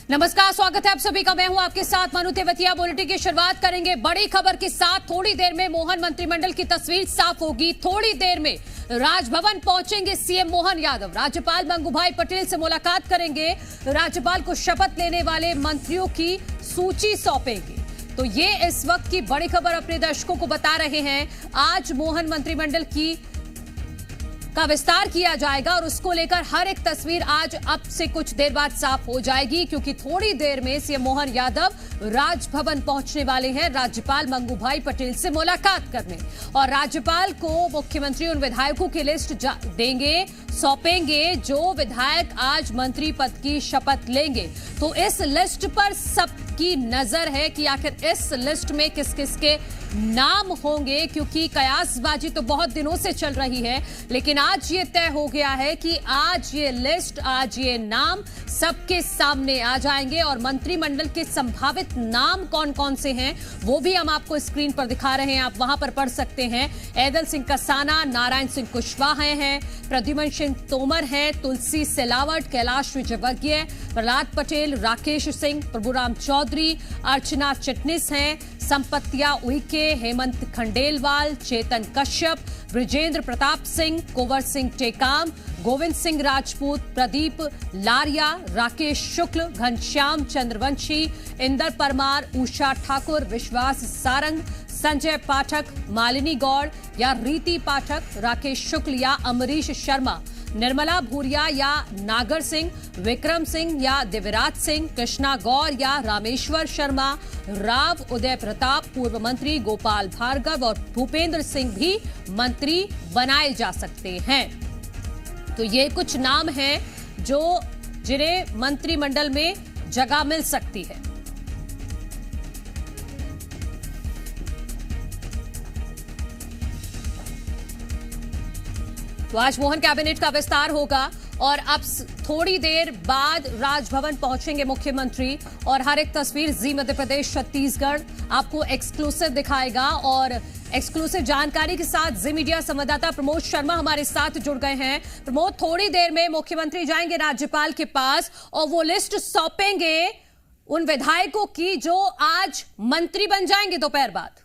नमस्कार, स्वागत है आप सभी का। मैं हूं आपके साथ मनु तेवतिया। बुलेटिन की शुरुआत करेंगे बड़ी खबर के साथ। थोड़ी देर में मोहन मंत्रिमंडल की तस्वीर साफ होगी। थोड़ी देर में राजभवन पहुंचेंगे सीएम मोहन यादव। राज्यपाल मंगूभाई पटेल से मुलाकात करेंगे। राज्यपाल को शपथ लेने वाले मंत्रियों की सूची सौंपेंगे। तो ये इस वक्त की बड़ी खबर अपने दर्शकों को बता रहे हैं। आज मोहन मंत्रिमंडल का विस्तार किया जाएगा और उसको लेकर हर एक तस्वीर आज अब से कुछ देर बाद साफ हो जाएगी, क्योंकि थोड़ी देर में सीएम मोहन यादव राजभवन पहुंचने वाले हैं राज्यपाल मंगूभाई पटेल से मुलाकात करने। और राज्यपाल को मुख्यमंत्री उन विधायकों की लिस्ट देंगे, सौंपेंगे जो विधायक आज मंत्री पद की शपथ लेंगे। तो इस लिस्ट पर सबकी नजर है कि आखिर इस लिस्ट में किस किस के नाम होंगे, क्योंकि कयासबाजी तो बहुत दिनों से चल रही है, लेकिन आज ये तय हो गया है कि आज ये लिस्ट, आज ये नाम सबके सामने आ जाएंगे। और मंत्रिमंडल के संभावित नाम कौन कौन से हैं वो भी हम आपको स्क्रीन पर दिखा रहे हैं, आप वहां पर पढ़ सकते हैं। ऐदल सिंह कसाना, नारायण सिंह कुशवाहा हैं, प्रद्युमन सिंह तोमर हैं, तुलसी सिलावट, कैलाश विजयवर्गीय, प्रहलाद पटेल, राकेश सिंह, प्रभुराम चौधरी, अर्चना चिटनिस हैं, संपत्तिया उइके, हेमंत खंडेलवाल, चेतन कश्यप, ब्रिजेंद्र प्रताप सिंह, कुंवर सिंह टेकाम, गोविंद सिंह राजपूत, प्रदीप लारिया, राकेश शुक्ल, घनश्याम चंद्रवंशी, इंदर परमार, उषा ठाकुर, विश्वास सारंग, संजय पाठक, मालिनी गौड़ या रीति पाठक, राकेश शुक्ल या अमरीश शर्मा, निर्मला भूरिया या नागर सिंह, विक्रम सिंह या दिव्यराज सिंह, कृष्णा गौर या रामेश्वर शर्मा, राव उदय प्रताप, पूर्व मंत्री गोपाल भार्गव और भूपेंद्र सिंह भी मंत्री बनाए जा सकते हैं। तो ये कुछ नाम हैं जिन्हें मंत्रिमंडल में जगह मिल सकती है। तो आज मोहन कैबिनेट का विस्तार होगा और अब थोड़ी देर बाद राजभवन पहुंचेंगे मुख्यमंत्री। और हर एक तस्वीर जी मध्य प्रदेश छत्तीसगढ़ आपको एक्सक्लूसिव दिखाएगा। और एक्सक्लूसिव जानकारी के साथ जी मीडिया संवाददाता प्रमोद शर्मा हमारे साथ जुड़ गए हैं। प्रमोद, थोड़ी देर में मुख्यमंत्री जाएंगे राज्यपाल के पास और वो लिस्ट सौंपेंगे उन विधायकों की जो आज मंत्री बन जाएंगे दोपहर बाद।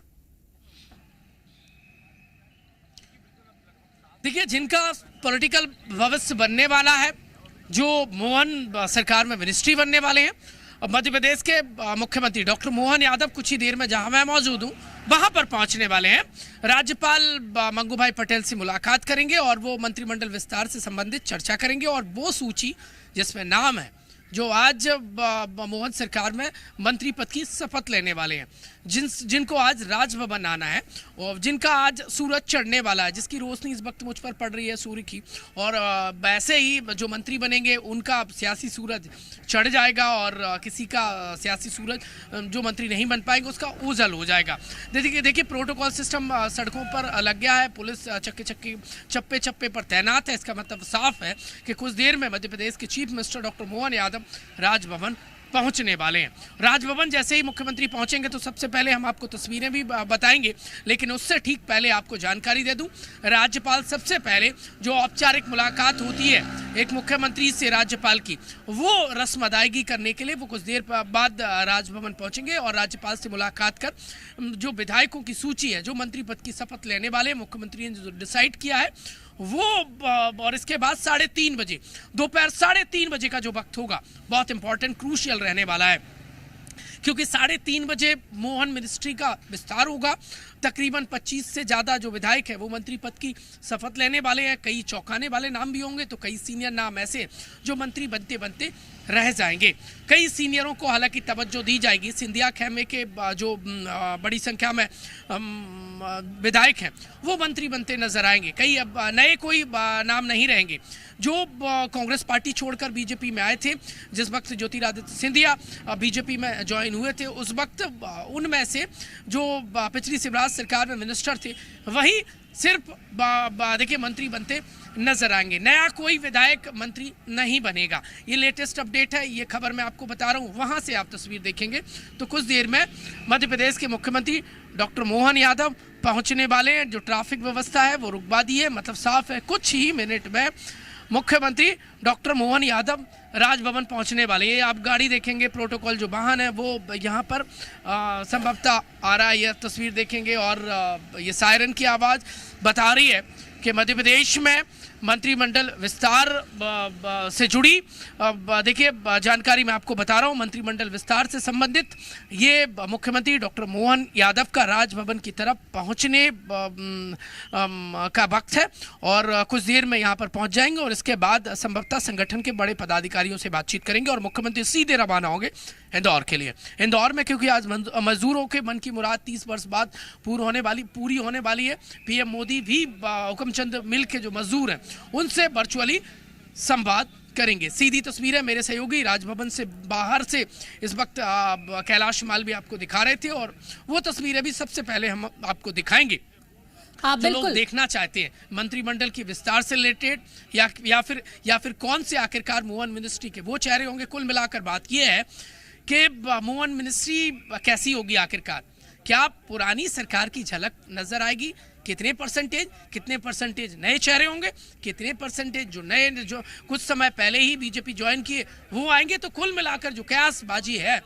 देखिए, जिनका पॉलिटिकल भविष्य बनने वाला है, जो मोहन सरकार में मिनिस्ट्री बनने वाले हैं, और मध्य प्रदेश के मुख्यमंत्री डॉक्टर मोहन यादव कुछ ही देर में जहां मैं मौजूद हूं वहां पर पहुंचने वाले हैं। राज्यपाल मंगूभाई पटेल से मुलाकात करेंगे और वो मंत्रिमंडल विस्तार से संबंधित चर्चा करेंगे। और वो सूची जिसमें नाम है जो आज मोहन सरकार में मंत्री पद की शपथ लेने वाले हैं, जिनको आज राजभवन आना है और जिनका आज सूरज चढ़ने वाला है, जिसकी रोशनी इस वक्त मुझ पर पड़ रही है सूर्य की। और वैसे ही जो मंत्री बनेंगे उनका सियासी सूरज चढ़ जाएगा और किसी का सियासी सूरज जो मंत्री नहीं बन पाएंगे उसका ओझल हो जाएगा। देखिए प्रोटोकॉल सिस्टम सड़कों पर लग गया है, पुलिस चप्पे चप्पे पर तैनात है। इसका मतलब साफ है कि कुछ देर में मध्य प्रदेश के chief minister doctor Mohan Yadav Raj Bhavan पहुंचने वाले हैं। राजभवन जैसे ही मुख्यमंत्री पहुंचेंगे तो सबसे पहले हम आपको तस्वीरें भी बताएंगे, लेकिन उससे ठीक पहले आपको जानकारी दे दूं, राज्यपाल सबसे पहले जो औपचारिक मुलाकात होती है एक मुख्यमंत्री से राज्यपाल की, वो रस्म अदायगी करने के लिए वो कुछ देर बाद राजभवन पहुंचेंगे और राज्यपाल से मुलाकात कर जो विधायकों की सूची है, जो मंत्री पद की शपथ लेने वाले मुख्यमंत्री ने जो डिसाइड किया है वो, और इसके बाद 3:30 बजे, दोपहर 3:30 बजे का जो वक्त होगा बहुत इंपॉर्टेंट, क्रूशियल रहने वाला है, क्योंकि 3:30 बजे मोहन मिनिस्ट्री का विस्तार होगा। तकरीबन 25 से ज़्यादा जो विधायक है वो मंत्री पद की शपथ लेने वाले हैं। कई चौंकाने वाले नाम भी होंगे तो कई सीनियर नाम ऐसे जो मंत्री बनते बनते रह जाएंगे। कई सीनियरों को हालांकि तवज्जो दी जाएगी। सिंधिया खेमे के जो बड़ी संख्या में विधायक हैं वो मंत्री बनते नजर आएंगे। कई अब नए कोई नाम नहीं रहेंगे जो कांग्रेस पार्टी छोड़कर बीजेपी में आए थे। जिस वक्त ज्योतिरादित्य सिंधिया बीजेपी में ज्वाइन हुए थे उस वक्त उनमें से जो पिछली शिवराज सरकार में मिनिस्टर थे वही सिर्फ देखिए मंत्री बनते नजर आएंगे। नया कोई विधायक मंत्री नहीं बनेगा। ये लेटेस्ट अपडेट है, ये खबर मैं आपको बता रहा हूँ। वहां से आप तस्वीर देखेंगे तो कुछ देर में मध्य प्रदेश के मुख्यमंत्री डॉक्टर मोहन यादव पहुंचने वाले हैं। जो ट्रैफिक व्यवस्था है वो रुकवा दी है, मतलब साफ है, कुछ ही मिनट में मुख्यमंत्री डॉक्टर मोहन यादव राजभवन पहुंचने वाले हैं। आप गाड़ी देखेंगे, प्रोटोकॉल जो वाहन है वो यहाँ पर संभवतः आ रहा है। यह तस्वीर देखेंगे और ये सायरन की आवाज़ बता रही है कि मध्य प्रदेश में मंत्रिमंडल विस्तार से जुड़ी देखिए जानकारी मैं आपको बता रहा हूँ। मंत्रिमंडल विस्तार से संबंधित ये मुख्यमंत्री डॉक्टर मोहन यादव का राजभवन की तरफ पहुँचने का वक्त है और कुछ देर में यहाँ पर पहुँच जाएंगे और इसके बाद संभवतः संगठन के बड़े पदाधिकारियों से बातचीत करेंगे और मुख्यमंत्री सीधे रवाना होंगे इंदौर के लिए। इंदौर में क्योंकि आज मजदूरों के मन की मुराद 30 वर्ष बाद पूरी होने वाली है। पीएम मोदी भी हुक्मचंद मिल के जो मजदूर हैं उनसे वर्चुअली संवाद करेंगे। सीधी तस्वीर है मेरे सहयोगी राजभवन से बाहर से इस वक्त कैलाश मालवी आपको दिखा रहे थे और वो तस्वीरें भी सबसे पहले हम आपको दिखाएंगे। जो लोग देखना चाहते हैं मंत्रिमंडल की विस्तार से रिलेटेड या फिर कौन से आखिरकार मोहन मिनिस्ट्री के वो चेहरे होंगे। कुल मिलाकर बात यह है कि मोहन मिनिस्ट्री कैसी होगी आखिरकार। क्या पुरानी सरकार की झलक नजर आएगी? कितने परसेंटेज नए चेहरे होंगे, कितने परसेंटेज जो नए जो कुछ समय पहले ही बीजेपी ज्वाइन किए वो आएंगे। तो कुल मिलाकर जो कयासबाजी है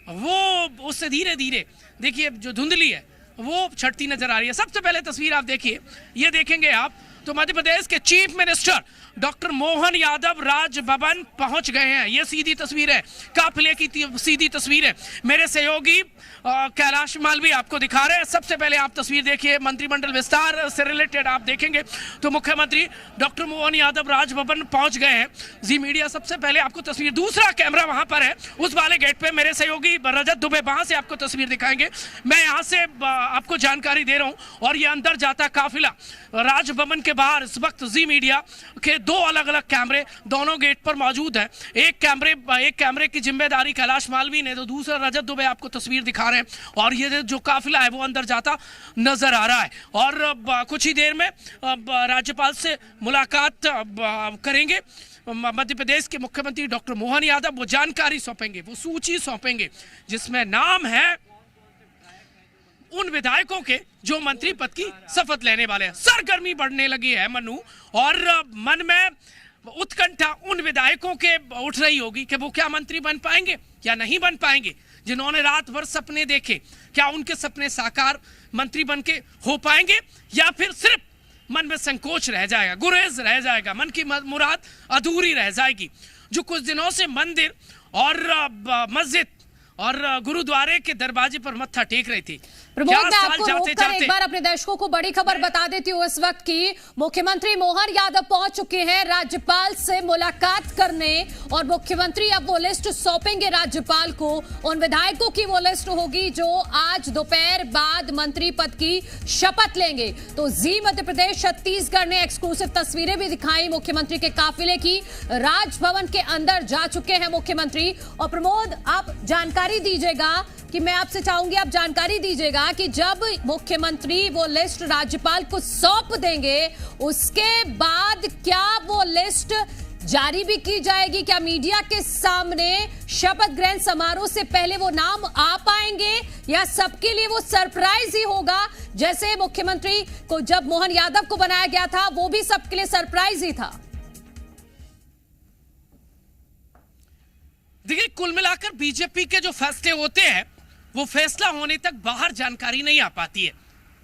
वो उससे धीरे धीरे देखिए जो धुंधली है वो छटती नजर आ रही है। सबसे पहले तस्वीर आप देखिए, ये देखेंगे आप तो मध्य प्रदेश के chief minister doctor Mohan Yadav Raj Bhavan पहुंच गए हैं। ये सीधी तस्वीर है, काफिले की सीधी तस्वीर है। मेरे सहयोगी कैलाश मालवी आपको दिखा रहे हैं। सबसे पहले आप तस्वीर देखिए, मंत्रिमंडल विस्तार से रिलेटेड आप देखेंगे तो मुख्यमंत्री डॉक्टर मोहन यादव राजभवन पहुंच गए हैं। जी मीडिया सबसे पहले आपको तस्वीर, दूसरा कैमरा वहां पर है उस वाले गेट पे। मेरे सहयोगी रजत दुबे वहां से आपको तस्वीर दिखाएंगे। मैं यहाँ से आपको जानकारी दे रहा हूँ और ये अंदर जाता काफिला राजभवन के बाहर इस वक्त जी मीडिया के दो अलग अलग कैमरे दोनों गेट पर मौजूद है। एक कैमरे की जिम्मेदारी कैलाश मालवी ने तो दूसरा रजत दुबे आपको तस्वीर दिखा रहे हैं और ये जो काफिला है वो अंदर जाता नजर आ रहा है। और कुछ ही देर में राज्यपाल से मुलाकात करेंगे मध्य प्रदेश के मुख्यमंत्री डॉक्टर मोहन यादव। वो जानकारी सौंपेंगे, वो सूची सौंपेंगे जिसमें नाम है उन विधायकों के जो मंत्री पद की शपथ लेने वाले हैं। सरगर्मी बढ़ने लगी है मनु और मन में उत्कंठा उन विधायकों के उठ रही होगी कि वो क्या मंत्री बन पाएंगे या नहीं बन पाएंगे। जिन्होंने रात भर सपने देखे, क्या उनके सपने साकार मंत्री बन के हो पाएंगे या फिर सिर्फ मन में संकोच रह जाएगा, गुरेज रह जाएगा, मन की मुराद अधूरी रह जाएगी। जो कुछ दिनों से मंदिर और मस्जिद और गुरुद्वारे के दरवाजे पर मत्था टेक रही थी। प्रमोद, मैं आपको रोककर एक बार अपने दर्शकों को बड़ी खबर बता देती हूँ इस वक्त की। मुख्यमंत्री मोहन यादव पहुंच चुके हैं राज्यपाल से मुलाकात करने और मुख्यमंत्री अब वो लिस्ट सौंपेंगे राज्यपाल को। उन विधायकों की वो लिस्ट होगी जो आज दोपहर बाद मंत्री पद की शपथ लेंगे। तो जी मध्य प्रदेश छत्तीसगढ़ ने एक्सक्लूसिव तस्वीरें भी दिखाई मुख्यमंत्री के काफिले की। राजभवन के अंदर जा चुके हैं मुख्यमंत्री। और प्रमोद, आप जानकारी दीजिएगा कि मैं आपसे चाहूंगी आप जानकारी दीजिएगा कि जब मुख्यमंत्री वो लिस्ट राज्यपाल को सौंप देंगे उसके बाद क्या वो लिस्ट जारी भी की जाएगी? क्या मीडिया के सामने शपथ ग्रहण समारोह से पहले वो नाम आ पाएंगे या सबके लिए वो सरप्राइज ही होगा? जैसे मुख्यमंत्री को जब मोहन यादव को बनाया गया था वो भी सबके लिए सरप्राइज ही था। देखिए, कुल मिलाकर बीजेपी के जो फैसले होते हैं वो फैसला होने तक बाहर जानकारी नहीं आ पाती है।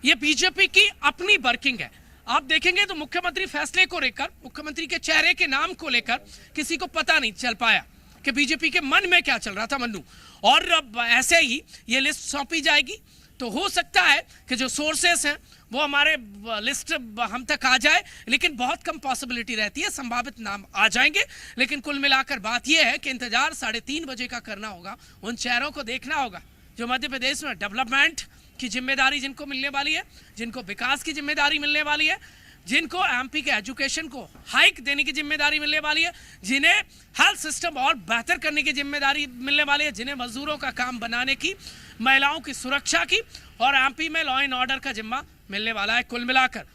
ये बीजेपी की अपनी वर्किंग है। आप देखेंगे तो मुख्यमंत्री फैसले को लेकर, मुख्यमंत्री के चेहरे के नाम को लेकर किसी को पता नहीं चल पाया कि बीजेपी के मन में क्या चल रहा था मन्नू। और अब ऐसे ही ये लिस्ट सौंपी जाएगी तो हो सकता है कि जो सोर्सेस हैं वो हमारे लिस्ट हम तक आ जाए, लेकिन बहुत कम पॉसिबिलिटी रहती है, संभावित नाम आ जाएंगे। लेकिन कुल मिलाकर बात यह है कि इंतजार 3:30 बजे का करना होगा। उन चेहरों को देखना होगा जो मध्य प्रदेश में डेवलपमेंट की जिम्मेदारी जिनको मिलने वाली है, जिनको विकास की जिम्मेदारी मिलने वाली है, जिनको एमपी के एजुकेशन को हाइक देने की जिम्मेदारी मिलने वाली है, जिन्हें हेल्थ सिस्टम और बेहतर करने की जिम्मेदारी मिलने वाली है, जिन्हें मजदूरों का काम बनाने की, महिलाओं की सुरक्षा की और एमपी में लॉ एंड ऑर्डर का जिम्मा मिलने वाला है। कुल मिलाकर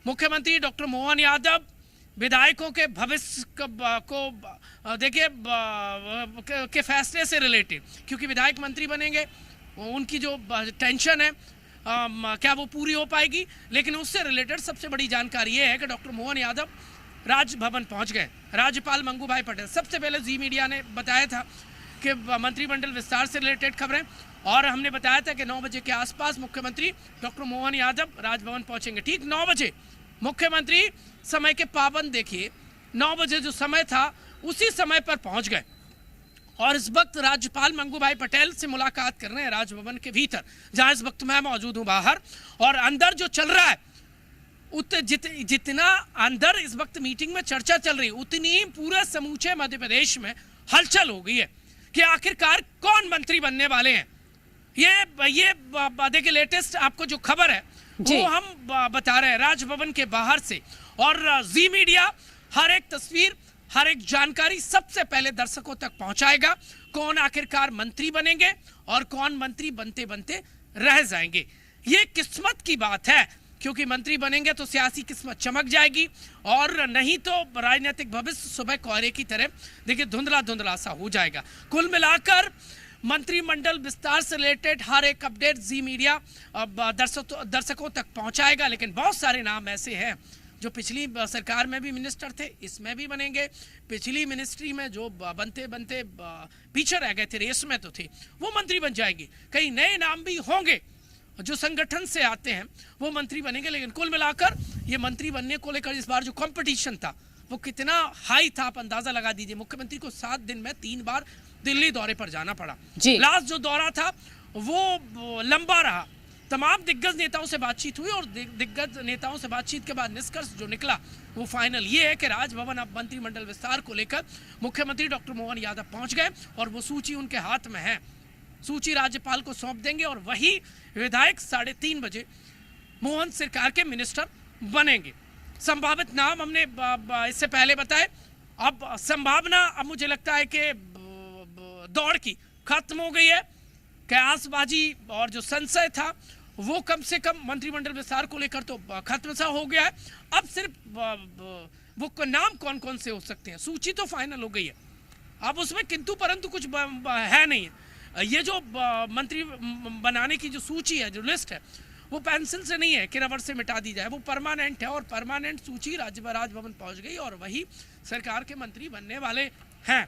मुख्यमंत्री डॉक्टर मोहन यादव विधायकों के भविष्य को देखिए के फैसले से रिलेटेड, क्योंकि विधायक मंत्री बनेंगे, उनकी जो टेंशन है क्या वो पूरी हो पाएगी। लेकिन उससे रिलेटेड सबसे बड़ी जानकारी ये है कि डॉक्टर मोहन यादव राजभवन पहुंच गए राज्यपाल मंगूभाई पटेल। सबसे पहले जी मीडिया ने बताया था कि मंत्रिमंडल विस्तार से रिलेटेड खबरें, और हमने बताया था कि 9 बजे के आसपास मुख्यमंत्री डॉक्टर मोहन यादव राजभवन पहुंचेंगे। ठीक 9 बजे मुख्यमंत्री, समय के पाबंद देखिए, 9 बजे जो समय था उसी समय पर पहुंच गए और इस वक्त राज्यपाल मंगूभाई पटेल से मुलाकात कर रहे हैं राजभवन के भीतर, जहां इस वक्त मैं मौजूद हूं बाहर। और अंदर जो चल रहा है, जितना अंदर इस वक्त मीटिंग में चर्चा चल रही है, उतनी पूरे समूचे मध्य प्रदेश में हलचल हो गई है कि आखिरकार कौन मंत्री बनने वाले हैं। ये देखिए, लेटेस्ट आपको जो खबर है वो हम बता रहे हैं राजभवन के बाहर से, और जी मीडिया हर एक तस्वीर, हर एक जानकारी सबसे पहले दर्शकों तक पहुंचाएगा। कौन आखिरकार मंत्री बनेंगे और कौन मंत्री बनते बनते रह जाएंगे। ये किस्मत की बात है, क्योंकि मंत्री बनेंगे तो सियासी किस्मत चमक जाएगी, और नहीं तो राजनीतिक भविष्य सुबह कोहरे की तरह देखिए धुंधला धुंधला सा हो जाएगा। कुल मिलाकर मंत्रिमंडल विस्तार से रिलेटेड हर एक अपडेट जी मीडिया दर्शकों तक पहुंचाएगा। लेकिन बहुत सारे नाम ऐसे हैं जो पिछली सरकार में भी मिनिस्टर थे, इसमें भी बनेंगे। पिछली मिनिस्ट्री में जो बनते बनते पीछे रह गए थे, रेस में तो थे, वो मंत्री बन जाएंगे। कई नए नाम भी होंगे जो संगठन से आते हैं, वो मंत्री बनेंगे। लेकिन कुल मिलाकर ये मंत्री बनने को लेकर इस बार जो कंपटीशन था वो कितना हाई था, आप अंदाजा लगा दीजिए। मुख्यमंत्री को 7 दिन में 3 बार दिल्ली दौरे पर जाना पड़ा। लास्ट जो दौरा था वो लंबा रहा, तमाम दिग्गज नेताओं से बातचीत हुई, और दिग्गज नेताओं से बातचीत के बाद निष्कर्ष जो निकला वो फाइनल ये है कि राजभवन अब मंत्रिमंडल विस्तार को लेकर मुख्यमंत्री डॉक्टर मोहन यादव पहुंच गए, और वो सूची उनके हाथ में है। सूची राज्यपाल को सौंप देंगे, और वही विधायक 3:30 बजे मोहन सरकार के मिनिस्टर बनेंगे। संभावित नाम हमने इससे पहले बताए। अब संभावना, अब मुझे लगता है कि दौड़ की खत्म हो गई है। कयासबाजी और जो संशय था वो कम से कम मंत्रिमंडल विस्तार को लेकर तो खत्म सा हो गया है। अब सिर्फ वो नाम कौन कौन से हो सकते हैं, सूची तो फाइनल हो गई है। अब उसमें किंतु परंतु कुछ है नहीं। ये जो मंत्री बनाने की जो सूची है, जो लिस्ट है, वो पेंसिल से नहीं है कि रबर से मिटा दी जाए, वो परमानेंट है। और परमानेंट सूची राजभवन पहुंच गई, और वही सरकार के मंत्री बनने वाले हैं।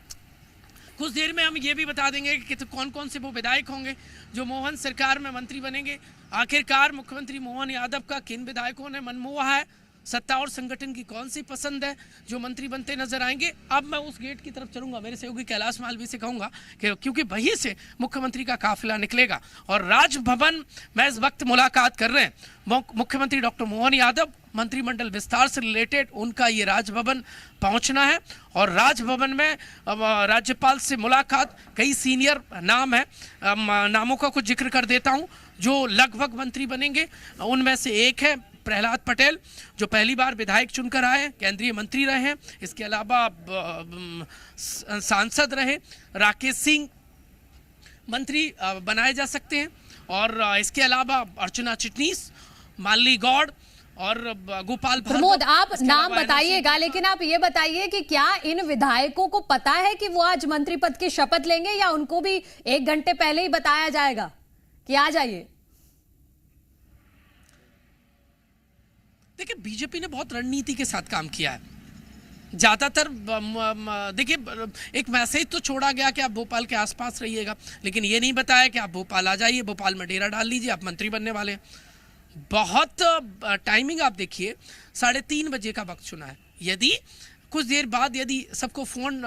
कुछ देर में हम ये भी बता देंगे कि कौन कौन से वो विधायक होंगे जो मोहन सरकार में मंत्री बनेंगे। आखिरकार मुख्यमंत्री मोहन यादव का किन विधायकों ने मन मोहा है, सत्ता और संगठन की कौन सी पसंद है जो मंत्री बनते नजर आएंगे। अब मैं उस गेट की तरफ चलूंगा, मेरे सहयोगी कैलाश मालवी से कहूंगा कि क्योंकि वहीं से मुख्यमंत्री का काफिला निकलेगा, और राजभवन में इस वक्त मुलाकात कर रहे हैं मुख्यमंत्री डॉक्टर मोहन यादव। मंत्रिमंडल विस्तार से रिलेटेड उनका ये राजभवन पहुंचना है, और राजभवन में राज्यपाल से मुलाकात। कई सीनियर नाम है, नामों का कुछ जिक्र कर देता हूं जो लगभग मंत्री बनेंगे। उनमें से एक है प्रहलाद पटेल, जो पहली बार विधायक चुनकर आए, केंद्रीय मंत्री रहे हैं। इसके अलावा सांसद रहे। राकेश सिंह मंत्री बनाए जा सकते हैं, और इसके अलावा अर्चना चिटनीस, मालनी गौड़ और गोपाल प्रमोद, आप नाम बताइएगा, लेकिन आप ये बताइए कि क्या इन विधायकों को पता है कि वो आज मंत्री पद की शपथ लेंगे, या उनको भी 1 घंटे पहले ही बताया जाएगा कि आ जाइए? देखिए, बीजेपी ने बहुत रणनीति के साथ काम किया है। ज्यादातर देखिए, एक मैसेज तो छोड़ा गया कि आप भोपाल के आसपास रहिएगा, लेकिन ये नहीं बताया कि आप भोपाल आ जाइए, भोपाल में डेरा डाल लीजिए, आप मंत्री बनने वाले हैं। बहुत टाइमिंग आप देखिए, 3:30 बजे का वक्त चुना है। यदि कुछ देर बाद यदि सबको फोन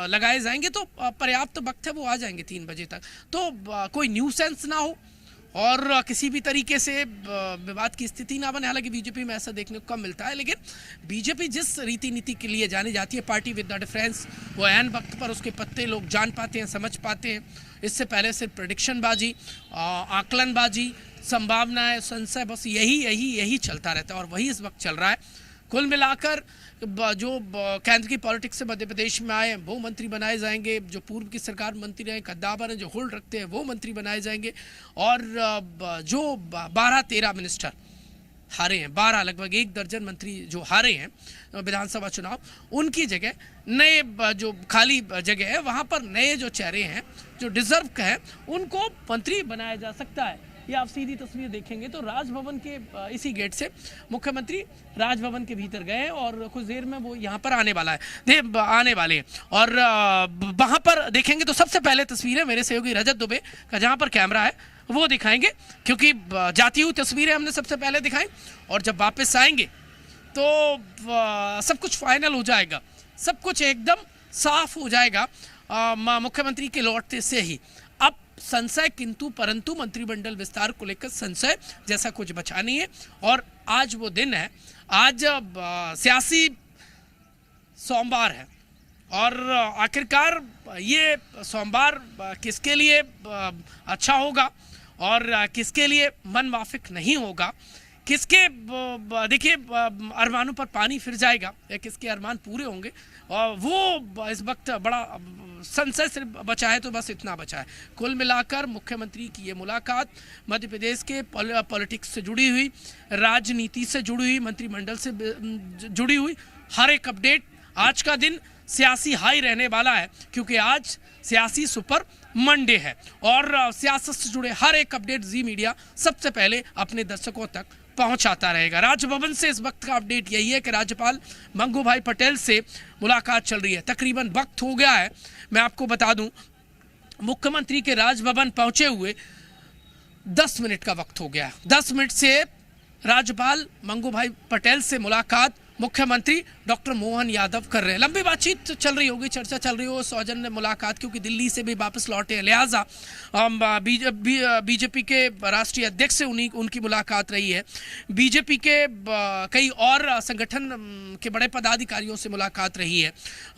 लगाए जाएंगे तो पर्याप्त वक्त है, वो आ जाएंगे 3 बजे तक। तो कोई न्यूसेंस ना हो और किसी भी तरीके से विवाद की स्थिति ना बने। हालांकि बीजेपी में ऐसा देखने को कम मिलता है, लेकिन बीजेपी जिस रीति नीति के लिए जानी जाती है, पार्टी विद द डिफरेंस, वो ऐन वक्त पर उसके पत्ते लोग जान पाते हैं, समझ पाते हैं। इससे पहले सिर्फ प्रेडिक्शनबाजी, आकलनबाजी, संभावनाएं, संशय, बस यही चलता रहता है, और वही इस वक्त चल रहा है। कुल मिलाकर जो केंद्र की पॉलिटिक्स से मध्य प्रदेश में आए वो मंत्री बनाए जाएंगे, जो पूर्व की सरकार मंत्री रहे, कद्दावर हैं, जो होल्ड रखते हैं, वो मंत्री बनाए जाएंगे, और जो 12-13 मिनिस्टर हारे हैं, 12 लगभग 1 दर्जन मंत्री जो हारे हैं विधानसभा चुनाव, उनकी जगह नए जो खाली जगह है वहाँ पर नए जो चेहरे हैं जो डिजर्व हैं उनको मंत्री बनाया जा सकता है। ये आप सीधी तस्वीर देखेंगे तो राजभवन के इसी गेट से मुख्यमंत्री राजभवन के भीतर गए और कुछ देर में वो यहाँ पर आने वाला है, आने वाले हैं। और वहाँ पर देखेंगे तो सबसे पहले तस्वीरें मेरे सहयोगी रजत दुबे का जहाँ पर कैमरा है वो दिखाएंगे, क्योंकि जाती हुई तस्वीरें हमने सबसे पहले दिखाई और जब वापस आएंगे तो सब कुछ फाइनल हो जाएगा, सब कुछ एकदम साफ हो जाएगा मुख्यमंत्री के लौटते से ही। अब संशय किंतु परंतु मंत्रिमंडल विस्तार को लेकर संशय जैसा कुछ बचा नहीं है। और आज वो दिन है, आज सियासी सोमवार है और आखिरकार ये सोमवार किसके लिए अच्छा होगा और किसके लिए मन वाफिक नहीं होगा, किसके देखिए अरमानों पर पानी फिर जाएगा या किसके अरमान पूरे होंगे, और वो इस वक्त बड़ा संशय सिर्फ बचा है। तो बस इतना बचा है। कुल मिलाकर मुख्यमंत्री की ये मुलाकात मध्य प्रदेश के पॉलिटिक्स से जुड़ी हुई, राजनीति से जुड़ी हुई, मंत्रिमंडल से जुड़ी हुई हर एक अपडेट, आज का दिन सियासी हाई रहने वाला है क्योंकि आज सियासी सुपर मंडे है और सियासत से जुड़े हर एक अपडेट जी मीडिया सबसे पहले अपने दर्शकों तक पहुंचाता रहेगा। राजभवन से इस वक्त का अपडेट यही है कि राज्यपाल मंगू भाई पटेल से मुलाकात चल रही है। तकरीबन वक्त हो गया है, मैं आपको बता दूं, मुख्यमंत्री के राजभवन पहुंचे हुए 10 मिनट का वक्त हो गया। 10 मिनट से राज्यपाल मंगू भाई पटेल से मुलाकात मुख्यमंत्री डॉक्टर मोहन यादव कर रहे हैं। लंबी बातचीत चल रही होगी, चर्चा चल रही हो, सौजन्य मुलाकात, क्योंकि दिल्ली से भी वापस लौटे हैं, लिहाजा बीजेपी के राष्ट्रीय अध्यक्ष से उनकी मुलाकात रही है। बीजेपी के कई और संगठन के बड़े पदाधिकारियों से मुलाकात रही है।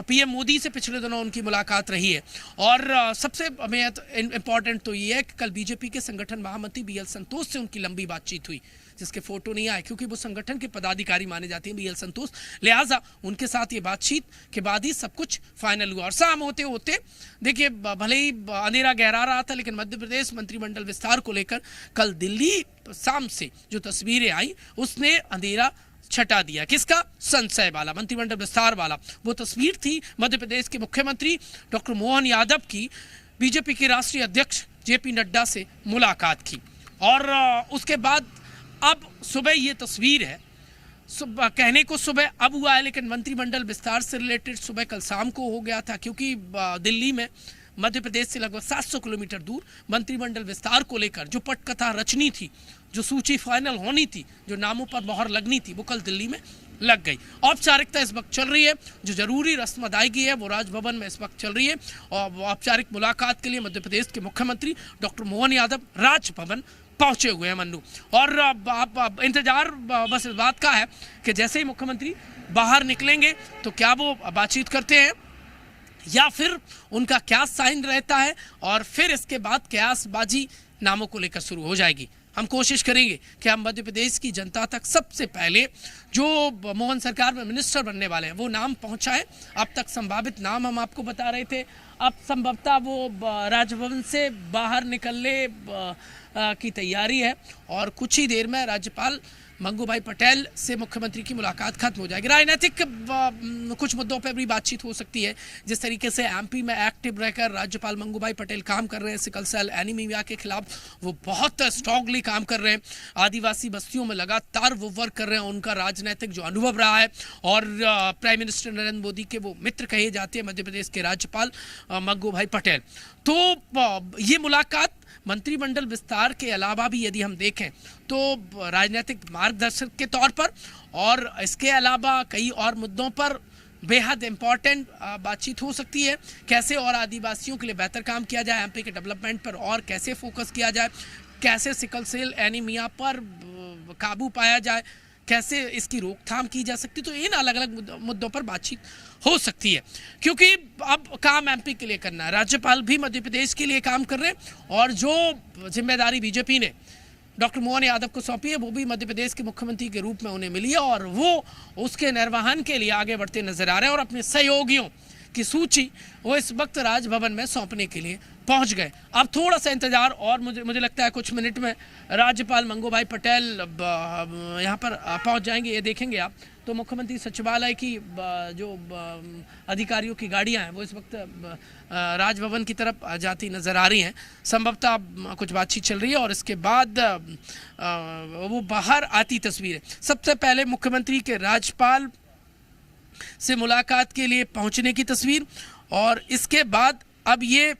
पीएम मोदी से पिछले दिनों उनकी मुलाकात रही है। और सबसे इम्पॉर्टेंट तो ये है कि कल बीजेपी के संगठन महामंत्री BL संतोष से उनकी लंबी बातचीत हुई, जिसके फोटो नहीं आए क्योंकि वो संगठन के पदाधिकारी माने जाते हैं BL संतोष, लिहाजा उनके साथ ये बातचीत के बाद ही सब कुछ फाइनल हुआ। और शाम होते होते देखिए भले ही अंधेरा गहरा रहा था, लेकिन मध्य प्रदेश मंत्रिमंडल विस्तार को लेकर कल दिल्ली शाम से जो तस्वीरें आई उसने अंधेरा छटा दिया। किसका? संशय वाला, मंत्रिमंडल विस्तार वाला। वो तस्वीर थी मध्य प्रदेश के मुख्यमंत्री डॉक्टर मोहन यादव की बीजेपी के राष्ट्रीय अध्यक्ष JP नड्डा से मुलाकात की। और उसके बाद अब सुबह ये तस्वीर है, सुबह कहने को सुबह अब हुआ है, लेकिन मंत्रिमंडल विस्तार से रिलेटेड सुबह कल शाम को हो गया था, क्योंकि दिल्ली में मध्य प्रदेश से लगभग 700 किलोमीटर दूर मंत्रिमंडल विस्तार को लेकर जो पटकथा रचनी थी, जो सूची फाइनल होनी थी, जो नामों पर मोहर लगनी थी, वो कल दिल्ली में लग गई। औपचारिकता इस वक्त चल रही है, जो जरूरी रस्म अदायगी है वो राजभवन में इस वक्त चल रही है। और औपचारिक मुलाकात के लिए मध्य प्रदेश के मुख्यमंत्री डॉक्टर मोहन यादव राजभवन पहुंचे हुए हैं मन्नू। और आप इंतजार बस इस बात का है कि जैसे ही मुख्यमंत्री बाहर निकलेंगे तो क्या वो बातचीत करते हैं या फिर उनका क्या साइन रहता है, और फिर इसके बाद कयासबाजी नामों को लेकर शुरू हो जाएगी। हम कोशिश करेंगे कि हम मध्य प्रदेश की जनता तक सबसे पहले जो मोहन सरकार में मिनिस्टर बनने वाले हैं वो नाम पहुंचाएं। अब तक संभावित नाम हम आपको बता रहे थे, अब संभवतः वो राजभवन से बाहर निकलने की तैयारी है और कुछ ही देर में राज्यपाल मंगू भाई पटेल से मुख्यमंत्री की मुलाकात खत्म हो जाएगी। राजनीतिक कुछ मुद्दों पर भी बातचीत हो सकती है, जिस तरीके से MP में एक्टिव रहकर राज्यपाल मंगू भाई पटेल काम कर रहे हैं सिकल सेल एनीमिया के खिलाफ, वो बहुत स्ट्रांगली काम कर रहे हैं। आदिवासी बस्तियों में लगातार वो वर्क कर रहे हैं, उनका राजनीतिक जो अनुभव रहा है, और प्राइम मिनिस्टर नरेंद्र मोदी के वो मित्र कहे जाते हैं मध्य प्रदेश के राज्यपाल मंगू भाई पटेल। तो ये मुलाकात मंत्रिमंडल विस्तार के अलावा भी यदि हम देखें तो राजनीतिक मार्गदर्शक के तौर पर और इसके अलावा कई और मुद्दों पर बेहद इम्पॉर्टेंट बातचीत हो सकती है। कैसे और आदिवासियों के लिए बेहतर काम किया जाए, MP के डेवलपमेंट पर और कैसे फोकस किया जाए, कैसे सिकल सेल एनीमिया पर काबू पाया जाए, कैसे इसकी रोकथाम की जा सकती, तो इन अलग अलग मुद्दों पर बातचीत हो सकती है। क्योंकि अब काम MP के लिए करना है, राज्यपाल भी मध्य प्रदेश के लिए काम कर रहे हैं, और जो जिम्मेदारी बीजेपी ने डॉक्टर मोहन यादव को सौंपी है वो भी मध्य प्रदेश के मुख्यमंत्री के रूप में उन्हें मिली है, और वो उसके निर्वहन के लिए आगे बढ़ते नजर आ रहे हैं और अपने सहयोगियों की सूची वो इस वक्त राजभवन में सौंपने के लिए पहुंच गए। अब थोड़ा सा इंतजार और मुझे लगता है कुछ मिनट में राज्यपाल मंगूभाई पटेल यहाँ पर पहुंच जाएंगे। ये देखेंगे आप तो मुख्यमंत्री सचिवालय की जो अधिकारियों की गाड़ियां हैं वो इस वक्त राजभवन की तरफ जाती नज़र आ रही हैं। संभवतः कुछ बातचीत चल रही है और इसके बाद वो बाहर आती तस्वीर है। सबसे पहले मुख्यमंत्री के राज्यपाल से मुलाकात के लिए पहुंचने की तस्वीर और इसके बाद अब ये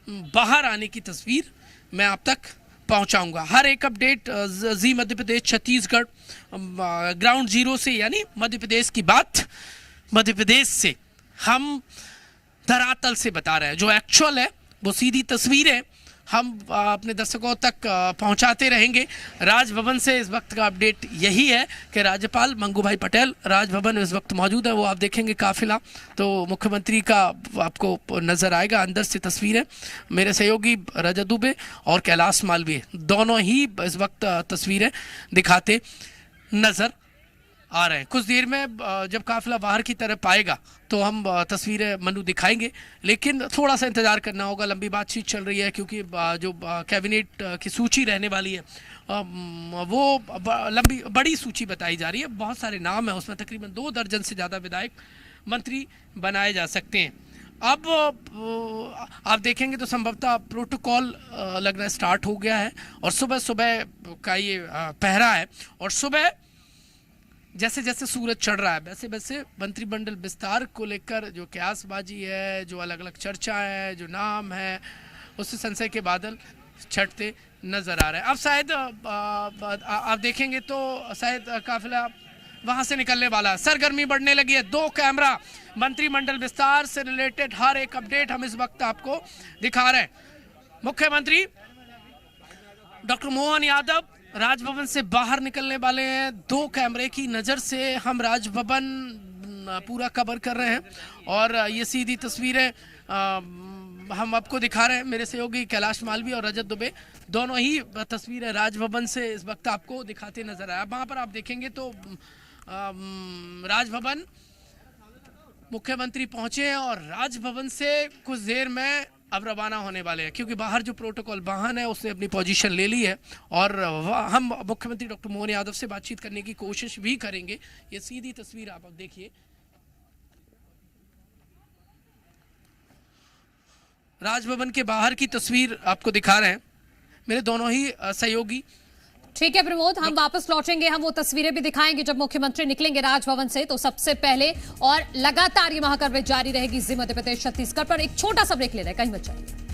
बाहर आने की तस्वीर मैं आप तक पहुंचाऊंगा। हर एक अपडेट जी मध्य प्रदेश छत्तीसगढ़ ग्राउंड जीरो से, यानी मध्य प्रदेश की बात मध्य प्रदेश से हम धरातल से बता रहे हैं। जो एक्चुअल है वो सीधी तस्वीर है, हम अपने दर्शकों तक पहुंचाते रहेंगे। राजभवन से इस वक्त का अपडेट यही है कि राज्यपाल मंगूभाई पटेल राजभवन में इस वक्त मौजूद है। वो आप देखेंगे काफिला तो मुख्यमंत्री का आपको नज़र आएगा। अंदर से तस्वीर है, मेरे सहयोगी रजत दुबे और कैलाश मालवीय दोनों ही इस वक्त तस्वीरें दिखाते नज़र आ रहे हैं। कुछ देर में जब काफिला बाहर की तरफ आएगा तो हम तस्वीरें मनु दिखाएंगे, लेकिन थोड़ा सा इंतज़ार करना होगा। लंबी बातचीत चल रही है क्योंकि जो कैबिनेट की सूची रहने वाली है वो बड़ी सूची बताई जा रही है। बहुत सारे नाम हैं उसमें, तकरीबन 2 दर्जन से ज़्यादा विधायक मंत्री बनाए जा सकते हैं। अब आप देखेंगे तो संभवतः प्रोटोकॉल लगना स्टार्ट हो गया है और सुबह सुबह का ये पहरा है और सुबह जैसे जैसे सूरज चढ़ रहा है वैसे वैसे मंत्रिमंडल विस्तार को लेकर जो कयासबाजी है, जो अलग अलग चर्चा है, जो नाम है, उससे संशय के बादल छटते नजर आ रहे हैं। अब शायद आप देखेंगे तो शायद काफिला वहां से निकलने वाला है। सरगर्मी बढ़ने लगी है। 2 कैमरा मंत्रिमंडल विस्तार से रिलेटेड हर एक अपडेट हम इस वक्त आपको दिखा रहे हैं। मुख्यमंत्री डॉक्टर मोहन यादव राजभवन से बाहर निकलने वाले हैं। 2 कैमरे की नज़र से हम राजभवन पूरा कवर कर रहे हैं और ये सीधी तस्वीरें हम आपको दिखा रहे हैं। मेरे सहयोगी कैलाश मालवीय और रजत दुबे दोनों ही तस्वीरें राजभवन से इस वक्त आपको दिखाते नजर आया। वहाँ पर आप देखेंगे तो राजभवन मुख्यमंत्री पहुंचे हैं और राजभवन से कुछ देर में अब रवाना होने वाले हैं क्योंकि बाहर जो प्रोटोकॉल वाहन है उसने अपनी पोजीशन ले ली है और हम मुख्यमंत्री डॉक्टर मोहन यादव से बातचीत करने की कोशिश भी करेंगे। ये सीधी तस्वीर आप अब देखिए, राजभवन के बाहर की तस्वीर आपको दिखा रहे हैं मेरे दोनों ही सहयोगी। ठीक है प्रमोद, हम वापस लौटेंगे, हम वो तस्वीरें भी दिखाएंगे जब मुख्यमंत्री निकलेंगे राजभवन से। तो सबसे पहले और लगातार ये महाकवरेज जारी रहेगी जी मध्य प्रदेश छत्तीसगढ़ पर। एक छोटा सा ब्रेक ले रहे हैं, कहीं मत जाइए।